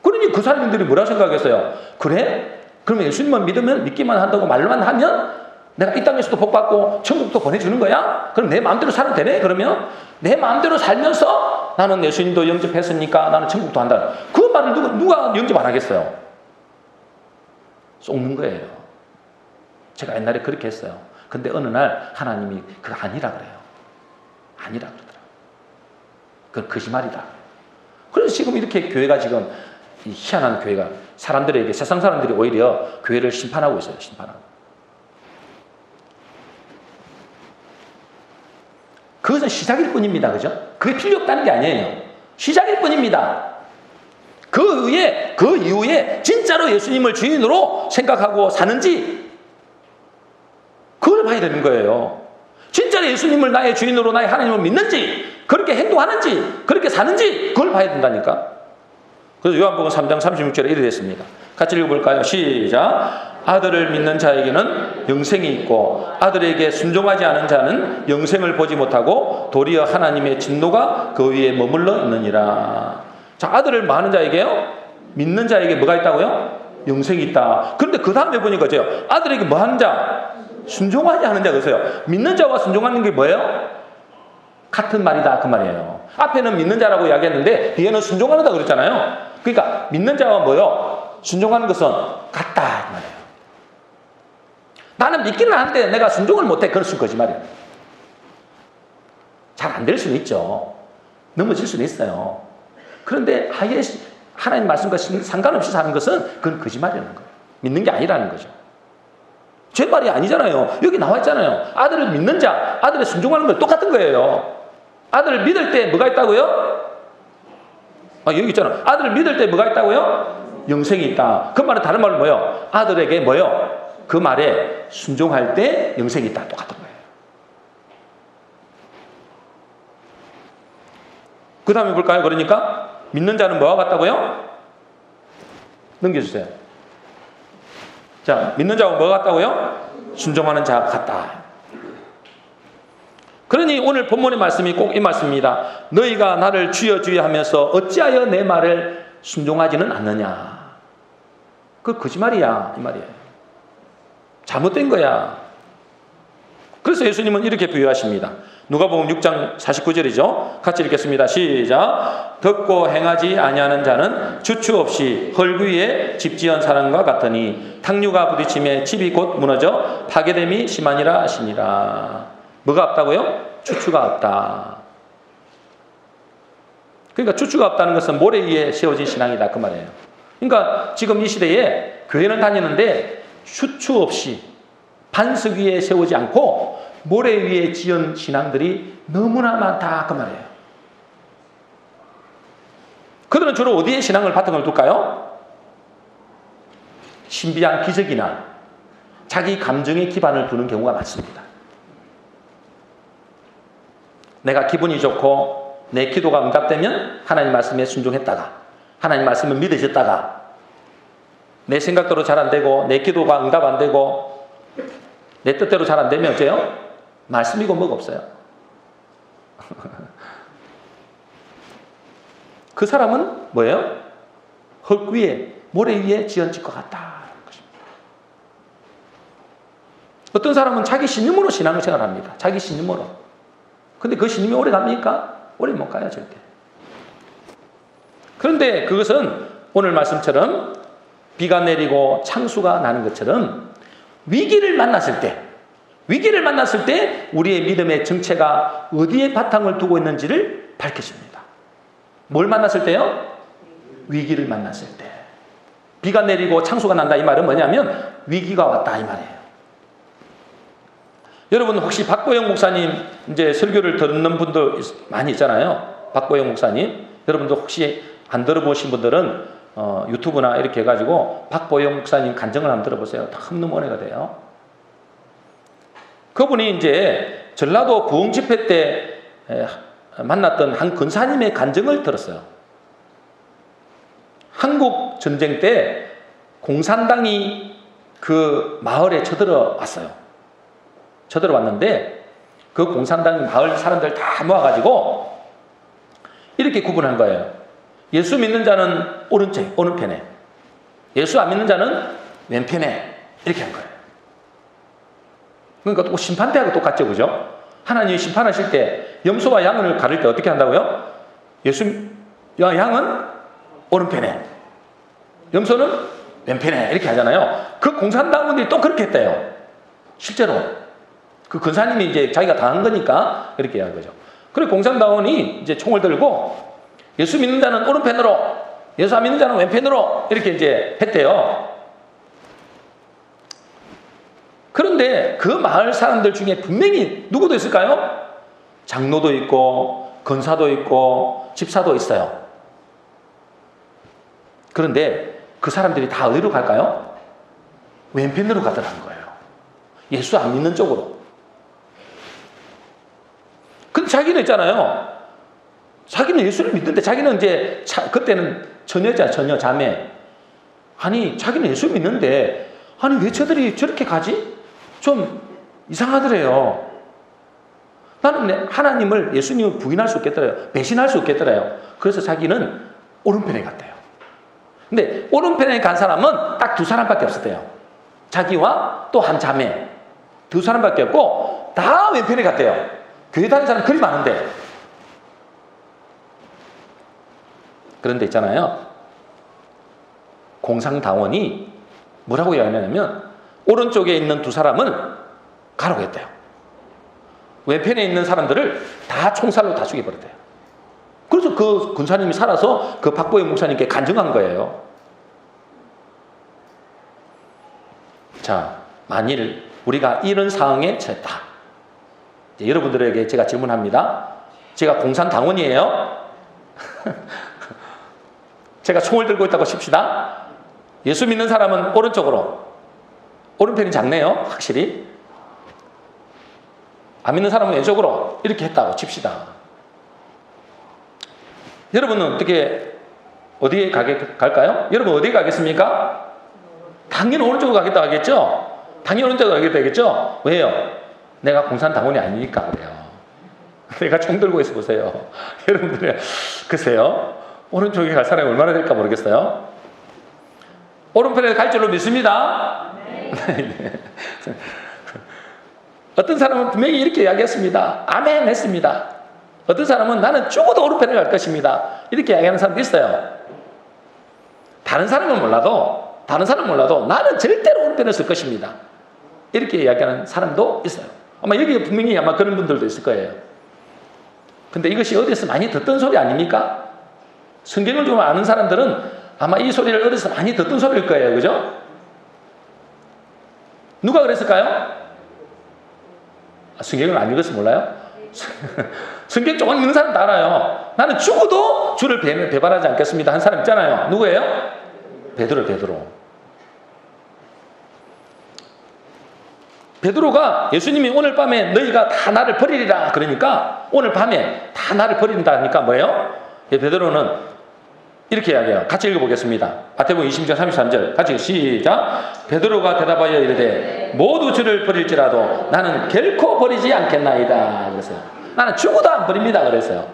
그러니 그 사람들이 뭐라고 생각했어요? 그래? 그러면 예수님만 믿기만 한다고 말로만 하면 내가 이 땅에서도 복받고 천국도 보내주는 거야? 그럼 내 마음대로 살면 되네? 그러면 내 마음대로 살면서 나는 예수님도 영접했으니까 나는 천국도 한다. 그 말을 누가 영접 안 하겠어요? 속는 거예요. 제가 옛날에 그렇게 했어요. 근데 어느 날 하나님이 그거 아니라 그래요. 아니라 그러더라고요. 그건 거짓말이다. 그래서 지금 이렇게 교회가 지금 이 희한한 교회가 사람들에게 세상 사람들이 오히려 교회를 심판하고 있어요. 심판하고. 그것은 시작일 뿐입니다. 그죠? 그게 필요 없다는 게 아니에요. 시작일 뿐입니다. 그 이후에 진짜로 예수님을 주인으로 생각하고 사는지 그걸 봐야 되는 거예요. 진짜로 예수님을 나의 주인으로 나의 하나님을 믿는지 그렇게 행동하는지 그렇게 사는지 그걸 봐야 된다니까. 그래서 요한복음 3장 36절에 이렇게 됐습니다. 같이 읽어볼까요? 시작. 아들을 믿는 자에게는 영생이 있고 아들에게 순종하지 않은 자는 영생을 보지 못하고 도리어 하나님의 진노가 그 위에 머물러 있느니라. 자, 아들을 많은 자에게요? 믿는 자에게 뭐가 있다고요? 영생이 있다. 그런데 그 다음에 보니까 아들에게 뭐 하는 자? 순종하지 않은 자. 그러세요. 믿는 자와 순종하는 게 뭐예요? 같은 말이다 그 말이에요. 앞에는 믿는 자라고 이야기했는데 뒤에는 순종하는다 그랬잖아요. 그러니까 믿는 자와 뭐요? 순종하는 것은 같다 그 말이에요. 나는 믿기는 하는데 내가 순종을 못해. 그것은 거짓말이에요. 잘 안 될 수는 있죠. 넘어질 수는 있어요. 그런데 아예 하나님 말씀과 상관없이 사는 것은 그건 거짓말이라는 거예요. 믿는 게 아니라는 거죠. 제 말이 아니잖아요. 여기 나와 있잖아요. 아들을 믿는 자, 아들을 순종하는 건 똑같은 거예요. 아들을 믿을 때 뭐가 있다고요? 여기 있잖아. 아들을 믿을 때 뭐가 있다고요? 영생이 있다. 그 말은 다른 말로 뭐예요? 아들에게 뭐예요? 그 말에 순종할 때 영생이 있다. 똑같은 거예요. 그 다음에 볼까요? 그러니까 믿는 자는 뭐와 같다고요? 넘겨주세요. 자, 믿는 자와 뭐가 같다고요? 순종하는 자 같다. 그러니 오늘 본문의 말씀이 꼭 이 말씀입니다. 너희가 나를 주여 주여 하면서 어찌하여 내 말을 순종하지는 않느냐. 그 거짓말이야 이 말이에요. 잘못된 거야. 그래서 예수님은 이렇게 비유하십니다. 누가복음 6장 49절이죠. 같이 읽겠습니다. 시작. 듣고 행하지 아니하는 자는 주추 없이 헐 위에 집 지은 사람과 같으니 탕류가 부딪힘에 집이 곧 무너져 파괴됨이 심하니라 하시니라. 뭐가 없다고요? 추추가 없다. 그러니까 추추가 없다는 것은 모래 위에 세워진 신앙이다 그 말이에요. 그러니까 지금 이 시대에 교회는 다니는데 추추 없이 반석 위에 세우지 않고 모래 위에 지은 신앙들이 너무나 많다 그 말이에요. 그들은 주로 어디에 신앙을 바탕을 둘까요? 신비한 기적이나 자기 감정에 기반을 두는 경우가 많습니다. 내가 기분이 좋고 내 기도가 응답되면 하나님 말씀에 순종했다가 하나님 말씀을 믿으셨다가 내 생각대로 잘 안 되고 내 기도가 응답 안 되고 내 뜻대로 잘 안 되면 어째요? 말씀이고 뭐가 없어요. 그 사람은 뭐예요? 흙 위에 모래 위에 지은 집과 같다. 어떤 사람은 자기 신념으로 신앙을 생활합니다. 자기 신념으로. 근데 그 신념이 오래 갑니까? 오래 못 가요 절대. 그런데 그것은 오늘 말씀처럼 비가 내리고 창수가 나는 것처럼 위기를 만났을 때 우리의 믿음의 정체가 어디에 바탕을 두고 있는지를 밝혀집니다. 뭘 만났을 때요? 위기를 만났을 때. 비가 내리고 창수가 난다 이 말은 뭐냐면 위기가 왔다 이 말이에요. 여러분 혹시 박보영 목사님 이제 설교를 듣는 분도 많이 있잖아요. 박보영 목사님. 여러분도 혹시 안 들어보신 분들은 유튜브나 이렇게 해가지고 박보영 목사님 간증을 한번 들어보세요. 너무 은혜가 돼요. 그분이 이제 전라도 부흥 집회 때 만났던 한 권사님의 간증을 들었어요. 한국 전쟁 때 공산당이 그 마을에 쳐들어왔어요. 쳐들어왔는데 그 공산당이 마을 사람들 다 모아가지고 이렇게 구분한 거예요. 예수 믿는 자는 오른편에, 예수 안 믿는 자는 왼편에 이렇게 한 거예요. 그러니까 또 심판대하고 똑같죠, 그죠? 하나님이 심판하실 때 염소와 양을 가릴 때 어떻게 한다고요? 양은 오른편에, 염소는 왼편에 이렇게 하잖아요. 그 공산당원들이 또 그렇게 했대요. 실제로 그 권사님이 이제 자기가 당한 거니까 그렇게 한 거죠. 그리고 공산당원이 이제 총을 들고 예수 믿는 자는 오른편으로, 예수 안 믿는 자는 왼편으로 이렇게 이제 했대요. 그런데 그 마을 사람들 중에 분명히 누구도 있을까요? 장로도 있고 권사도 있고 집사도 있어요. 그런데 그 사람들이 다 어디로 갈까요? 왼편으로 가더라는 거예요. 예수 안 믿는 쪽으로. 근데 자기는 있잖아요. 자기는 예수를 믿는데 자기는 이제 그때는 처녀자, 처녀, 자매. 아니, 자기는 예수 믿는데, 아니, 왜 저들이 저렇게 가지? 좀 이상하더래요. 나는 하나님을, 예수님을 부인할 수 없겠더래요. 배신할 수 없겠더래요. 그래서 자기는 오른편에 갔대요. 근데 오른편에 간 사람은 딱 두 사람밖에 없었대요. 자기와 또 한 자매. 두 사람밖에 없고 다 왼편에 갔대요. 교회 다니는 사람 그리 많은데. 그런데 있잖아요. 공상당원이 뭐라고 이야기하냐면 오른쪽에 있는 두 사람은 가라고 했대요. 왼편에 있는 사람들을 다 총살로 다 죽여버렸대요. 그래서 그 군사님이 살아서 그 박보영 목사님께 간증한 거예요. 자, 만일 우리가 이런 상황에 처했다. 여러분들에게 제가 질문합니다. 제가 공산당원이에요. 제가 총을 들고 있다고 칩시다. 예수 믿는 사람은 오른쪽으로. 오른편이 작네요. 확실히. 안 믿는 사람은 왼쪽으로 이렇게 했다고 칩시다. 여러분은 어디에 갈까요? 여러분 어디에 가겠습니까? 당연히 오른쪽으로 가겠다 하겠죠? 당연히 오른쪽으로 가겠다 하겠죠? 왜요? 내가 공산당원이 아니니까 그래요. 내가 총 들고 있어 보세요. 여러분들, 글쎄요. 오른쪽에 갈 사람이 얼마나 될까 모르겠어요. 오른편에 갈 줄로 믿습니다. 네. 어떤 사람은 분명히 이렇게 이야기했습니다. 아멘 했습니다. 어떤 사람은 나는 죽어도 오른편에 갈 것입니다. 이렇게 이야기하는 사람도 있어요. 다른 사람은 몰라도 나는 절대로 오른편에 쓸 것입니다. 이렇게 이야기하는 사람도 있어요. 아마 여기에 분명히 아마 그런 분들도 있을 거예요. 근데 이것이 어디서 많이 듣던 소리 아닙니까? 성경을 좀 아는 사람들은 아마 이 소리를 어디서 많이 듣던 소리일 거예요. 그죠? 누가 그랬을까요? 성경을 안 읽어서 몰라요? 성경 조금 읽는 사람 다 알아요. 나는 죽어도 주를 배반하지 않겠습니다 한 사람 있잖아요. 누구예요? 베드로. 베드로가 예수님이 오늘 밤에 너희가 다 나를 버리리라 그러니까 오늘 밤에 다 나를 버린다니까 뭐예요? 베드로는 이렇게 이야기해요. 같이 읽어보겠습니다. 마태복음 20장 33절 같이 시작. 베드로가 대답하여 이르되 모두 주를 버릴지라도 나는 결코 버리지 않겠나이다 그랬어요. 나는 죽어도 안 버립니다 그랬어요.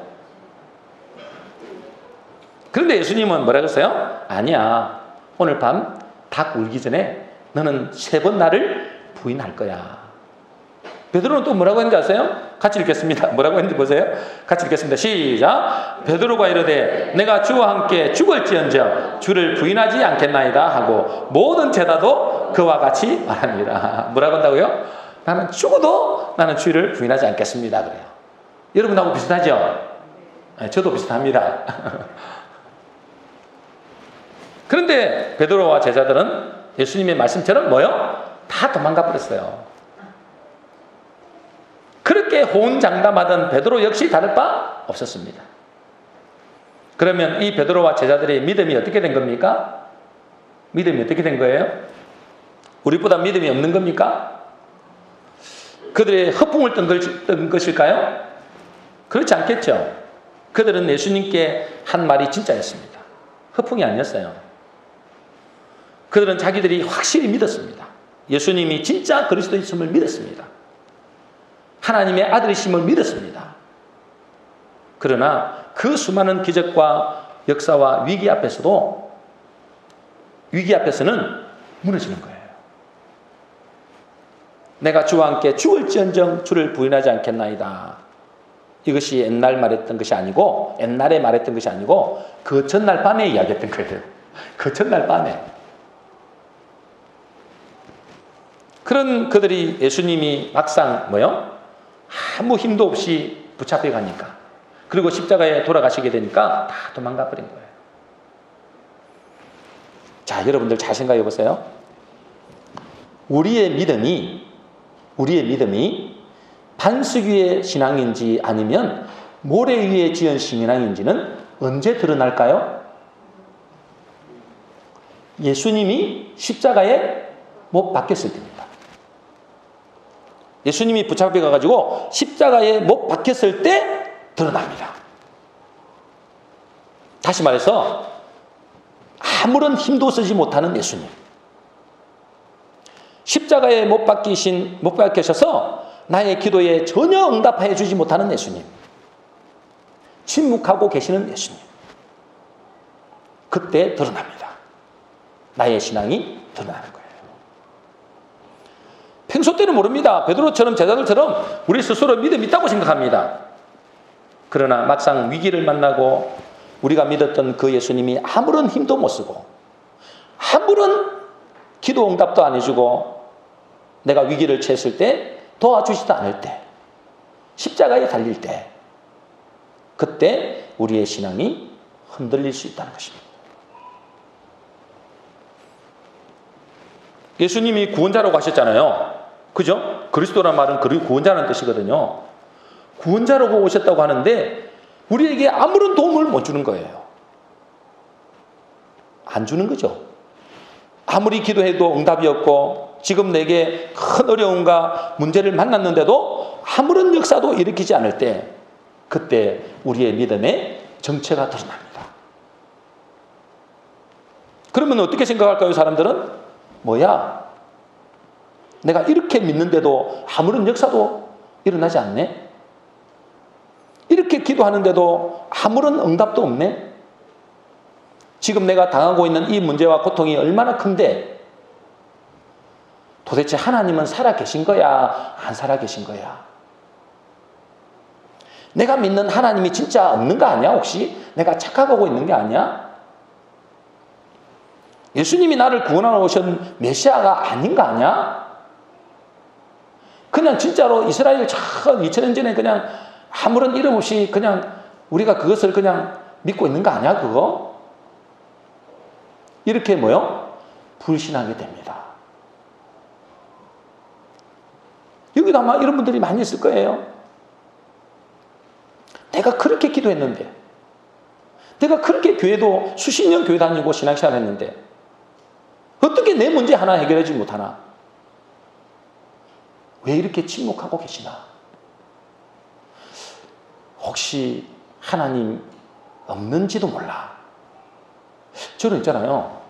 그런데 예수님은 뭐라 그랬어요? 아니야. 오늘 밤 닭 울기 전에 너는 3번 나를 부인할 거야. 베드로는 또 뭐라고 했는지 아세요? 같이 읽겠습니다. 뭐라고 했는지 보세요. 같이 읽겠습니다. 시작. 베드로가 이르되 내가 주와 함께 죽을지언정 주를 부인하지 않겠나이다 하고 모든 제자도 그와 같이 말합니다. 뭐라고 한다고요? 나는 죽어도 나는 주를 부인하지 않겠습니다 그래요. 여러분하고 비슷하죠? 네, 저도 비슷합니다. 그런데 베드로와 제자들은 예수님의 말씀처럼 뭐요? 다 도망가 버렸어요. 그렇게 호언장담하던 베드로 역시 다를 바 없었습니다. 그러면 이 베드로와 제자들의 믿음이 어떻게 된 겁니까? 믿음이 어떻게 된 거예요? 우리보다 믿음이 없는 겁니까? 그들의 허풍을 뜬 것일까요? 그렇지 않겠죠. 그들은 예수님께 한 말이 진짜였습니다. 허풍이 아니었어요. 그들은 자기들이 확실히 믿었습니다. 예수님이 진짜 그리스도이심을 믿었습니다. 하나님의 아들이심을 믿었습니다. 그러나 그 수많은 기적과 역사와 위기 앞에서는 무너지는 거예요. 내가 주와 함께 죽을지언정 주를 부인하지 않겠나이다. 이것이 옛날에 말했던 것이 아니고 그 전날 밤에 이야기했던 거예요. 그 전날 밤에. 그런 그들이 예수님이 막상 아무 힘도 없이 붙잡혀 가니까 그리고 십자가에 돌아가시게 되니까 다 도망가 버린 거예요. 자, 여러분들 잘 생각해 보세요. 우리의 믿음이 반석 위의 신앙인지 아니면 모래 위에 지은 신앙인지는 언제 드러날까요? 예수님이 십자가에 못 박혔을 때입니다. 예수님이 붙잡혀 가지고 십자가에 못 박혔을 때 드러납니다. 다시 말해서 아무런 힘도 쓰지 못하는 예수님. 십자가에 못 박히셔서 나의 기도에 전혀 응답해 주지 못하는 예수님. 침묵하고 계시는 예수님. 그때 드러납니다. 나의 신앙이 드러나는 거예요. 평소 때는 모릅니다. 베드로처럼 제자들처럼 우리 스스로 믿음이 있다고 생각합니다. 그러나 막상 위기를 만나고 우리가 믿었던 그 예수님이 아무런 힘도 못 쓰고 아무런 기도 응답도 안 해주고 내가 위기를 처했을 때 도와주지도 않을 때 십자가에 달릴 때 그때 우리의 신앙이 흔들릴 수 있다는 것입니다. 예수님이 구원자라고 하셨잖아요. 그죠? 그리스도란 말은 구원자라는 뜻이거든요. 구원자라고 오셨다고 하는데 우리에게 아무런 도움을 못 주는 거예요. 안 주는 거죠. 아무리 기도해도 응답이 없고 지금 내게 큰 어려움과 문제를 만났는데도 아무런 역사도 일으키지 않을 때 그때 우리의 믿음의 정체가 드러납니다. 그러면 어떻게 생각할까요, 사람들은? 뭐야? 내가 이렇게 믿는데도 아무런 역사도 일어나지 않네? 이렇게 기도하는데도 아무런 응답도 없네? 지금 내가 당하고 있는 이 문제와 고통이 얼마나 큰데 도대체 하나님은 살아 계신 거야? 안 살아 계신 거야? 내가 믿는 하나님이 진짜 없는 거 아니야? 혹시? 내가 착각하고 있는 게 아니야? 예수님이 나를 구원하러 오신 메시아가 아닌 거 아니야? 그냥 진짜로 이스라엘 2000년 전에 그냥 아무런 이름 없이 그냥 우리가 그것을 그냥 믿고 있는 거 아니야? 그거? 이렇게 뭐요? 불신하게 됩니다. 여기도 아마 이런 분들이 많이 있을 거예요. 내가 그렇게 기도했는데, 내가 그렇게 교회도 수십 년 교회 다니고 신앙생활 했는데 어떻게 내 문제 하나 해결하지 못하나? 왜 이렇게 침묵하고 계시나? 혹시 하나님 없는지도 몰라. 저는 있잖아요.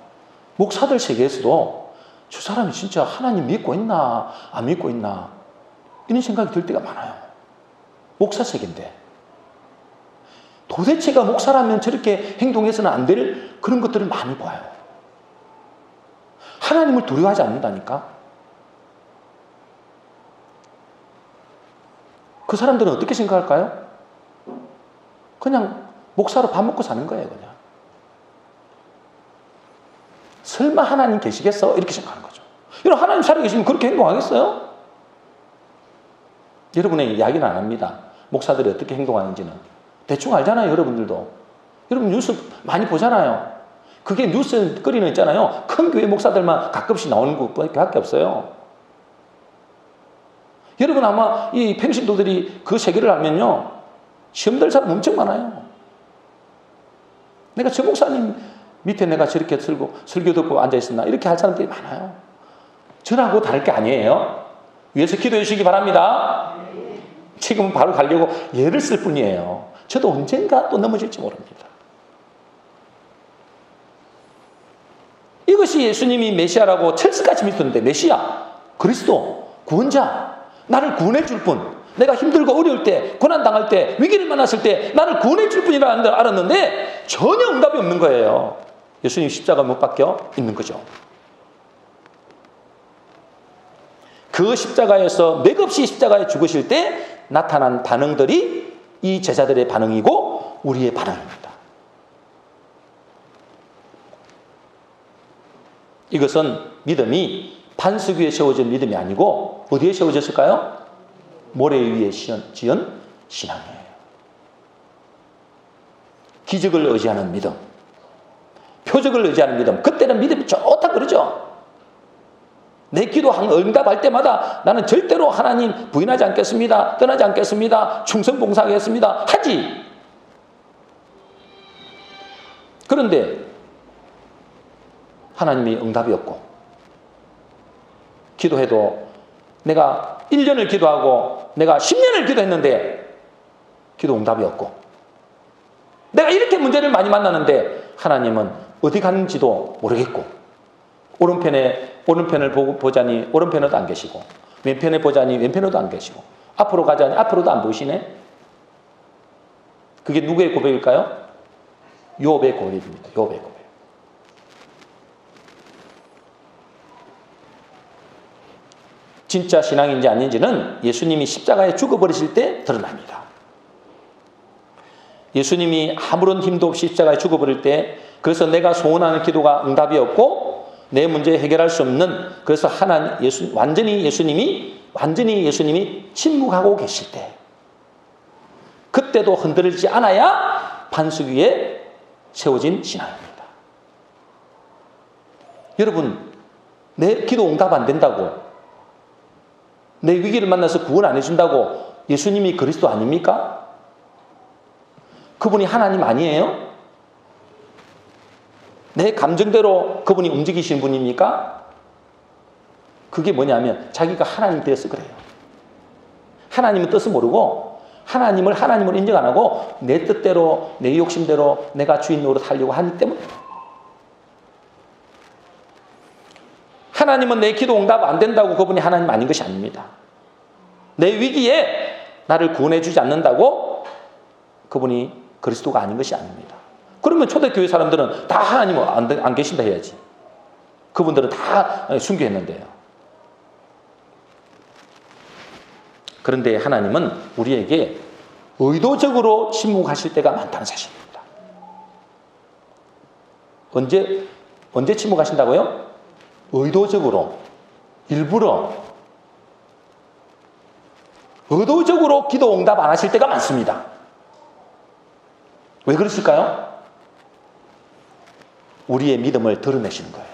목사들 세계에서도 저 사람이 진짜 하나님 믿고 있나 안 믿고 있나 이런 생각이 들 때가 많아요. 목사 세계인데 도대체가 목사라면 저렇게 행동해서는 안 될 그런 것들을 많이 봐요. 하나님을 두려워하지 않는다니까. 그 사람들은 어떻게 생각할까요? 그냥 목사로 밥 먹고 사는 거예요. 그냥 설마 하나님 계시겠어? 이렇게 생각하는 거죠. 여러분, 하나님 살아계시면 그렇게 행동하겠어요? 여러분에게 이야기는 안 합니다. 목사들이 어떻게 행동하는지는 대충 알잖아요. 여러분들도. 여러분 뉴스 많이 보잖아요. 그게 뉴스 거리는 있잖아요. 큰 교회 목사들만 가끔씩 나오는 것밖에 없어요. 여러분 아마 이 평신도들이 그 세계를 알면요, 시험 될 사람 엄청 많아요. 내가 저 목사님 밑에 내가 저렇게 설교 듣고 앉아있었나 이렇게 할 사람들이 많아요. 저하고 다를 게 아니에요. 위에서 기도해 주시기 바랍니다. 지금은 바로 가려고 예를 쓸 뿐이에요. 저도 언젠가 또 넘어질지 모릅니다. 이것이 예수님이 메시아라고 철수까지 믿었는데, 메시아, 그리스도, 구원자, 나를 구원해 줄 분, 내가 힘들고 어려울 때, 고난당할 때, 위기를 만났을 때 나를 구원해 줄 분이라 알았는데 전혀 응답이 없는 거예요. 예수님 십자가 못 박혀 있는 거죠. 그 십자가에서 맥없이 십자가에 죽으실 때 나타난 반응들이 이 제자들의 반응이고 우리의 반응입니다. 이것은 믿음이 반석 위에 세워진 믿음이 아니고 어디에 세워졌을까요? 모래 위에 지은 신앙이에요. 기적을 의지하는 믿음, 표적을 의지하는 믿음. 그때는 믿음이 좋다 그러죠. 내 기도 응답할 때마다 나는 절대로 하나님 부인하지 않겠습니다. 떠나지 않겠습니다. 충성 봉사하겠습니다. 하지. 그런데 하나님이 응답이 없고 기도해도 내가 1년을 기도하고 내가 10년을 기도했는데 기도 응답이 없고 내가 이렇게 문제를 많이 만나는데 하나님은 어디 갔는지도 모르겠고, 오른편을 보자니 오른편에도 안 계시고, 왼편에 보자니 왼편에도 안 계시고, 앞으로 가자니 앞으로도 안 보이시네. 그게 누구의 고백일까요? 욥의 고백입니다. 욥의 고백. 진짜 신앙인지 아닌지는 예수님이 십자가에 죽어버리실 때 드러납니다. 예수님이 아무런 힘도 없이 십자가에 죽어버릴 때, 그래서 내가 소원하는 기도가 응답이 없고 내 문제 해결할 수 없는, 그래서 완전히 예수님이 침묵하고 계실 때, 그때도 흔들리지 않아야 반석 위에 세워진 신앙입니다. 여러분, 내 기도 응답 안 된다고, 내 위기를 만나서 구원 안 해준다고 예수님이 그리스도 아닙니까? 그분이 하나님 아니에요? 내 감정대로 그분이 움직이시는 분입니까? 그게 뭐냐면 자기가 하나님 되어서 그래요. 하나님은 뜻을 모르고 하나님을 인정 안 하고 내 뜻대로, 내 욕심대로 내가 주인 노릇 하려고 하기 때문에. 하나님은 내 기도 응답 안 된다고 그분이 하나님 아닌 것이 아닙니다. 내 위기에 나를 구원해 주지 않는다고 그분이 그리스도가 아닌 것이 아닙니다. 그러면 초대교회 사람들은 다 하나님 안 계신다 해야지. 그분들은 다 순교했는데요. 그런데 하나님은 우리에게 의도적으로 침묵하실 때가 많다는 사실입니다. 언제 침묵하신다고요? 의도적으로, 일부러, 의도적으로 기도 응답 안 하실 때가 많습니다. 왜 그러실까요? 우리의 믿음을 드러내시는 거예요.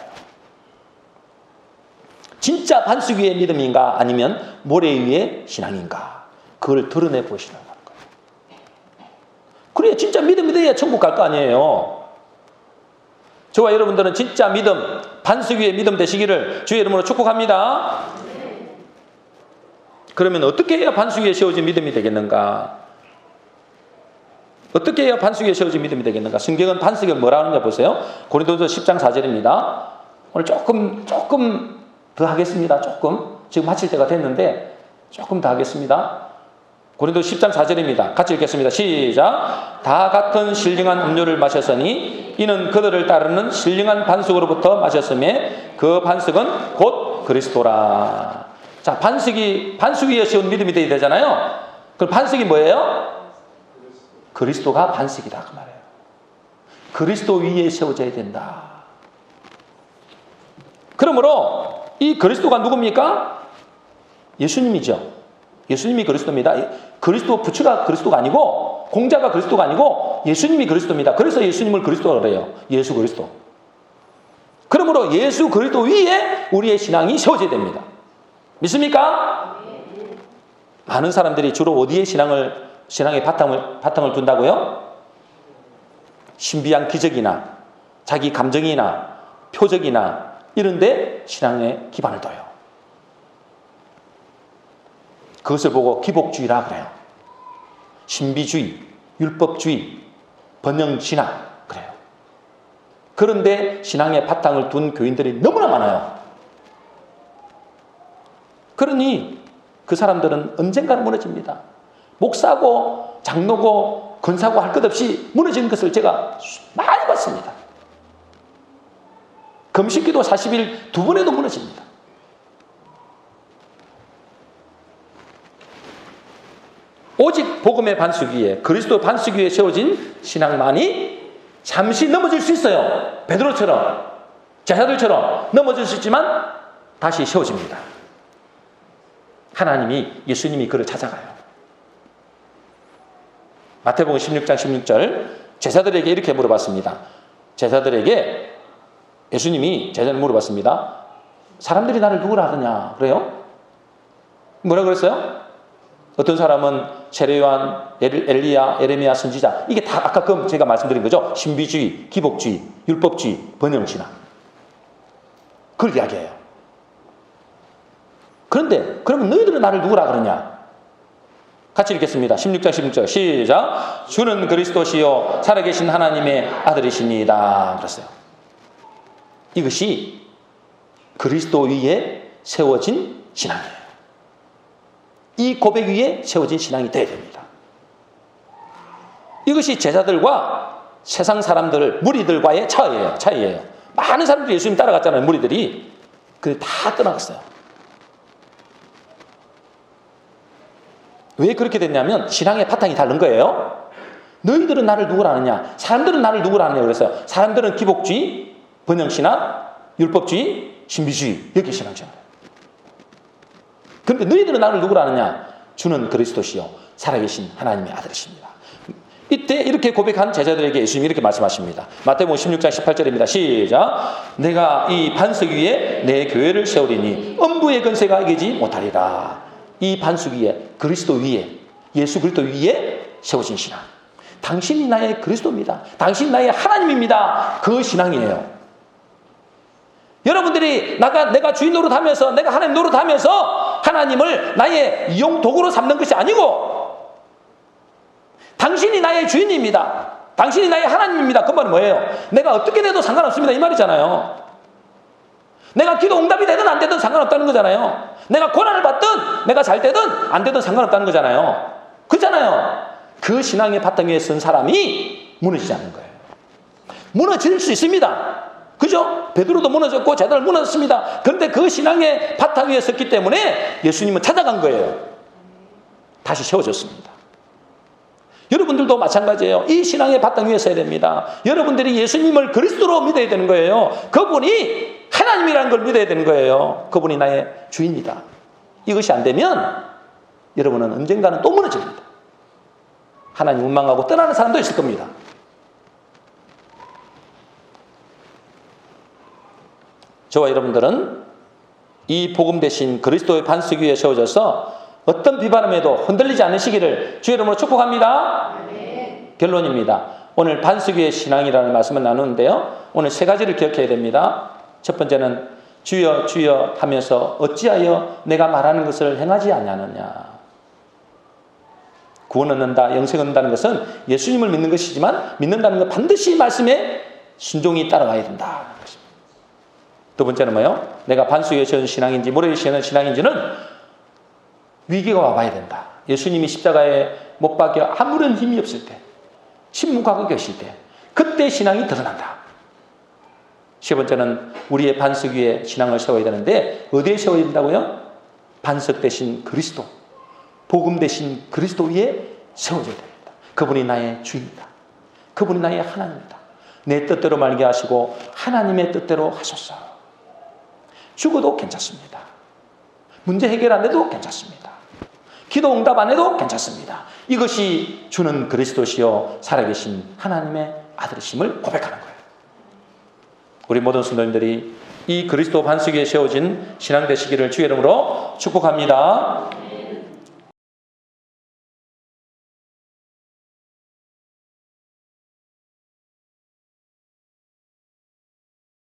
진짜 반석 위의 믿음인가 아니면 모래 위의 신앙인가, 그걸 드러내 보시는 거예요. 그래야 진짜 믿음이 돼야 천국 갈 거 아니에요. 저와 여러분들은 진짜 믿음, 반석 위의 믿음 되시기를 주의 이름으로 축복합니다. 그러면 어떻게 해야 반석 위에 세워진 믿음이 되겠는가? 어떻게 해야 반석 위에 세워진 믿음이 되겠는가? 성경은 반석을 뭐라 하는가 보세요. 고린도서 10장 4절입니다. 오늘 조금 더 하겠습니다. 지금 마칠 때가 됐는데 조금 더 하겠습니다. 고린도서 10장 4절입니다. 같이 읽겠습니다. 시작. 다 같은 신령한 음료를 마셨으니 이는 그들을 따르는 신령한 반석으로부터 마셨음에 그 반석은 곧 그리스도라. 자, 반석 위에 세운 믿음이 되어야 되잖아요. 그럼 반석이 뭐예요? 그리스도가 반석이다 그 말이에요. 그리스도 위에 세워져야 된다. 그러므로 이 그리스도가 누굽니까? 예수님이죠. 예수님이 그리스도입니다. 그리스도 부처가 그리스도가 아니고, 공자가 그리스도가 아니고 예수님이 그리스도입니다. 그래서 예수님을 그리스도라고 그래요. 예수 그리스도. 그러므로 예수 그리스도 위에 우리의 신앙이 세워져야 됩니다. 믿습니까? 많은 사람들이 주로 어디에 신앙의 바탕을 둔다고요? 신비한 기적이나 자기 감정이나 표적이나 이런데 신앙의 기반을 둬요. 그것을 보고 기복주의라 그래요. 신비주의, 율법주의, 번영신학 그래요. 그런데 신앙의 바탕을 둔 교인들이 너무나 많아요. 그러니 그 사람들은 언젠가는 무너집니다. 목사고 장로고 권사고 할 것 없이 무너지는 것을 제가 많이 봤습니다. 금식기도 40일 2번에도 무너집니다. 오직 복음의 반석 위에, 그리스도 반석 위에 세워진 신앙만이 잠시 넘어질 수 있어요. 베드로처럼, 제자들처럼 넘어질 수 있지만 다시 세워집니다. 예수님이 그를 찾아가요. 마태복음 16장 16절, 제자들에게 이렇게 물어봤습니다. 예수님이 제자들 물어봤습니다. 사람들이 나를 누구라 하느냐? 그래요? 뭐라 그랬어요? 어떤 사람은 세례요한, 엘리야, 에레미야 선지자, 이게 다 아까 제가 말씀드린 거죠. 신비주의, 기복주의, 율법주의, 번영신학, 그걸 이야기해요. 그런데 그러면 너희들은 나를 누구라 그러냐? 같이 읽겠습니다. 16장 16절 시작. 주는 그리스도시요 살아계신 하나님의 아들이십니다. 그랬어요. 이것이 그리스도 위에 세워진 신앙이에요. 이 고백 위에 세워진 신앙이 되어야 됩니다. 이것이 제자들과 세상 사람들, 무리들과의 차이예요. 많은 사람들이 예수님 따라갔잖아요. 무리들이. 다 떠나갔어요. 왜 그렇게 됐냐면 신앙의 바탕이 다른 거예요. 너희들은 나를 누구라 하느냐? 사람들은 나를 누구라 하느냐? 그랬어요. 사람들은 기복주의, 번영신앙, 율법주의, 신비주의, 여기 신앙생활. 그런데 너희들은 나를 누구라 하느냐? 주는 그리스도시요 살아계신 하나님의 아들이십니다. 이때 이렇게 고백한 제자들에게 예수님이 이렇게 말씀하십니다. 마태복음 16장 18절입니다. 시작. 내가 이 반석 위에 내 교회를 세우리니 음부의 권세가 이기지 못하리라. 이 반석 위에, 그리스도 위에, 예수 그리스도 위에 세워진 신앙. 당신이 나의 그리스도입니다. 당신이 나의 하나님입니다. 그 신앙이에요. 여러분들이 내가 주인 노릇하면서, 내가 하나님 노릇하면서 하나님을 나의 이용 도구로 삼는 것이 아니고 당신이 나의 주인입니다. 당신이 나의 하나님입니다. 그 말은 뭐예요? 내가 어떻게 돼도 상관없습니다. 이 말이잖아요. 내가 기도 응답이 되든 안 되든 상관없다는 거잖아요. 내가 고난을 받든 내가 잘 되든 안 되든 상관없다는 거잖아요. 그렇잖아요. 그 신앙의 바탕 위에 선 사람이 무너지지 않는 거예요. 무너질 수 있습니다. 그죠? 베드로도 무너졌고 제자들 무너졌습니다. 그런데 그 신앙의 바탕 위에 섰기 때문에 예수님은 찾아간 거예요. 다시 세워졌습니다. 여러분들도 마찬가지예요. 이 신앙의 바탕 위에 서야 됩니다. 여러분들이 예수님을 그리스도로 믿어야 되는 거예요. 그분이 하나님이라는 걸 믿어야 되는 거예요. 그분이 나의 주인이다. 이것이 안 되면 여러분은 언젠가는 또 무너집니다. 하나님 원망하고 떠나는 사람도 있을 겁니다. 저와 여러분들은 이 복음 대신 그리스도의 반석 위에 세워져서 어떤 비바람에도 흔들리지 않으시기를 주의 이름으로 축복합니다. 네. 결론입니다. 오늘 반석 위의 신앙이라는 말씀을 나누는데요. 오늘 세 가지를 기억해야 됩니다. 첫 번째는 주여 주여 하면서 어찌하여 내가 말하는 것을 행하지 아니하느냐. 구원 얻는다, 영생 얻는다는 것은 예수님을 믿는 것이지만 믿는다는 건 반드시 말씀에 순종이 따라와야 된다. 두 번째는 뭐예요? 내가 반석 위에 세운 신앙인지 모래 위에 세운 신앙인지는 위기가 와봐야 된다. 예수님이 십자가에 못 박혀 아무런 힘이 없을 때, 침묵하고 계실 때, 그때 신앙이 드러난다. 세 번째는 우리의 반석 위에 신앙을 세워야 되는데 어디에 세워야 된다고요? 반석 대신 그리스도, 복음 대신 그리스도 위에 세워져야 됩니다. 그분이 나의 주인이다. 그분이 나의 하나님이다. 내 뜻대로 말게 하시고 하나님의 뜻대로 하소서. 죽어도 괜찮습니다. 문제 해결 안 해도 괜찮습니다. 기도 응답 안 해도 괜찮습니다. 이것이 주는 그리스도시요 살아계신 하나님의 아들이심을 고백하는 거예요. 우리 모든 성도님들이 이 그리스도 반석 위에 세워진 신앙 되시기를 주의 이름으로 축복합니다.